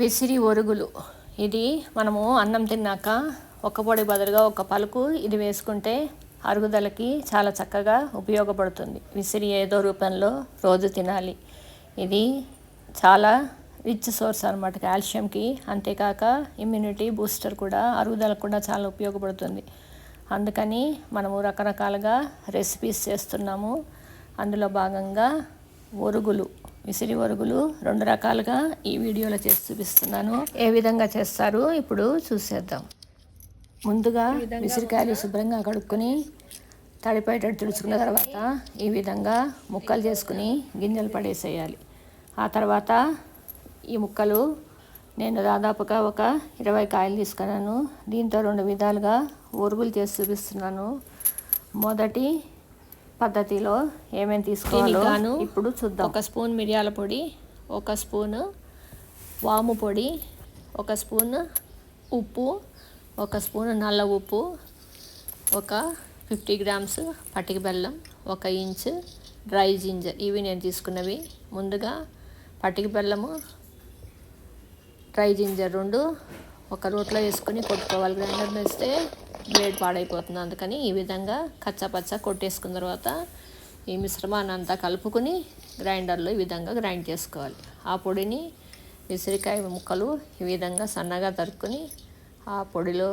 విసిరి ఒరుగులు. ఇది మనము అన్నం తిన్నాక ఒక పొడి బదులుగా ఒక పలుకు ఇది వేసుకుంటే అరుగుదలకి చాలా చక్కగా ఉపయోగపడుతుంది. విసిరి ఏదో రూపంలో రోజు తినాలి. ఇది చాలా రిచ్ సోర్స్ అనమాట కాల్షియంకి. అంతేకాక ఇమ్యూనిటీ బూస్టర్ కూడా, అరుగుదలకు కూడా చాలా ఉపయోగపడుతుంది. అందుకని మనము రకరకాలుగా రెసిపీస్ చేస్తున్నాము. అందులో భాగంగా ఒరుగులు, విసిరి ఒరుగులు 2 రకాలుగా ఈ వీడియోలో చేసి చూపిస్తున్నాను. ఏ విధంగా చేస్తారు ఇప్పుడు చూసేద్దాం. ముందుగా విసిరికాయలు శుభ్రంగా కడుక్కొని తడిపోయేటట్టు తుడుచుకున్న తర్వాత ఈ విధంగా ముక్కలు చేసుకుని గింజలు పడేసేయాలి. ఆ తర్వాత ఈ ముక్కలు నేను దాదాపుగా ఒక 20 కాయలు తీసుకున్నాను. దీంతో 2 విధాలుగా ఒరుగులు చేసి చూపిస్తున్నాను. మొదటి పద్ధతిలో ఏమేమి తీసుకోవాలో ఇప్పుడు చూద్దాం. 1 స్పూన్ మిరియాల పొడి, 1 స్పూను వాము పొడి, 1 స్పూన్ ఉప్పు, 1 స్పూన్ నల్ల ఉప్పు, ఒక 50 గ్రామ్స్ పటిక బెల్లం, 1 ఇంచ్ డ్రై జింజర్. ఇవి నేను తీసుకున్నవి. ముందుగా పటిక బెల్లము, డ్రై జింజర్ 2 ఒక రోట్లో వేసుకొని కొట్టుకోవాలి. గ్రైండర్లో వేస్తే బ్లేడ్ పాడైపోతుంది. అందుకని ఈ విధంగా కచ్చాపచ్చా కొట్టేసుకున్న తర్వాత ఈ మిశ్రమాన్ని అంతా కలుపుకొని గ్రైండర్లో ఈ విధంగా గ్రైండ్ చేసుకోవాలి. ఆ పొడిని విసిరికాయ ముక్కలు ఈ విధంగా సన్నగా తరుక్కొని ఆ పొడిలో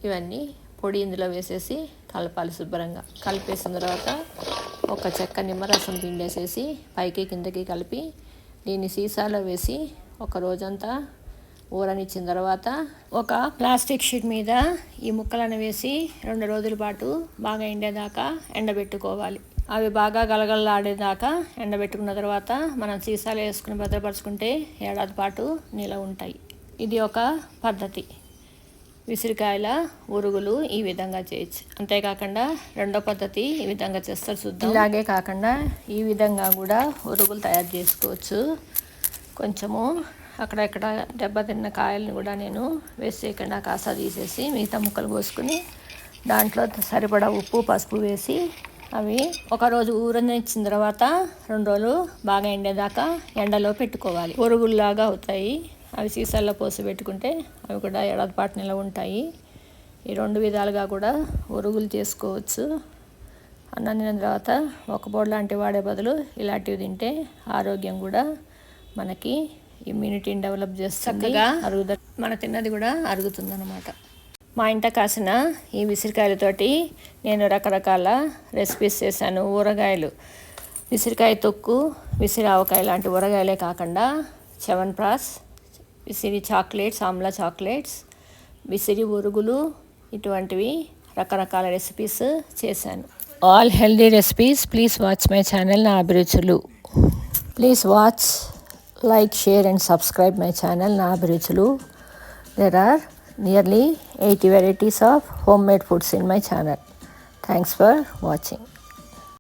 ఇవన్నీ పొడి ఇందులో వేసేసి కలపాలి. శుభ్రంగా కలిపేసిన తర్వాత ఒక చెక్క నిమ్మరసం పిండేసేసి పైకి కిందకి కలిపి దీన్ని సీసాలో వేసి ఒక రోజంతా ఊరనిచ్చిన తర్వాత ఒక ప్లాస్టిక్ షీట్ మీద ఈ ముక్కలను వేసి 2 రోజుల పాటు బాగా ఎండేదాకా ఎండబెట్టుకోవాలి. అవి బాగా గలగలలాడేదాకా ఎండబెట్టుకున్న తర్వాత మనం సీసాలు వేసుకుని భద్రపరుచుకుంటే ఏడాది పాటు నిలవ ఉంటాయి. ఇది ఒక పద్ధతి. విసిరికాయల ఒరుగులు ఈ విధంగా చేయొచ్చు. అంతేకాకుండా 2వ పద్ధతి ఈ విధంగా చేస్తారు చూద్దాం. ఇలాగే కాకుండా ఈ విధంగా కూడా ఒరుగులు తయారు చేసుకోవచ్చు. కొంచెము అక్కడక్కడ దెబ్బతిన్న కాయలను కూడా నేను వేసేయకుండా కాసా తీసేసి మిగతా ముక్కలు కోసుకుని దాంట్లో సరిపడా ఉప్పు, పసుపు వేసి అవి ఒక రోజు ఊరనిచ్చిన తర్వాత 2 రోజులు బాగా ఎండేదాకా ఎండలో పెట్టుకోవాలి. ఒరుగుల్లాగా అవుతాయి. అవి సీసాల్లో పోసి పెట్టుకుంటే అవి కూడా ఏడాది పాటు నిలవ ఉంటాయి. ఈ 2 విధాలుగా కూడా ఒరుగులు చేసుకోవచ్చు. అన్నం తిన్న తర్వాత ఒక పూట లాంటివి వాడే బదులు ఇలాంటివి తింటే ఆరోగ్యం కూడా మనకి ఇమ్యూనిటీని డెవలప్ చేస్తుంది. చక్కగా అరుగుదల, మన తిన్నది కూడా అరుగుతుంది అన్నమాట. మా ఇంట కాసిన ఈ విసిరికాయలతోటి నేను రకరకాల రెసిపీస్ చేశాను. ఊరగాయలు, విసిరికాయ తొక్కు, విసిరి ఆవకాయ లాంటి ఊరగాయలే కాకుండా చ్యవన్ప్రాష్, విసిరి చాక్లెట్స్, ఆమ్లా చాక్లెట్స్, విసిరి ఒరుగులు, ఇటువంటివి రకరకాల రెసిపీస్ చేశాను. All healthy recipes. Please watch my channel నా అభిరుచులు. Please watch, like, share and subscribe my channel na abhiruchulu. There are nearly 80 varieties of homemade foods in my channel. Thanks for watching.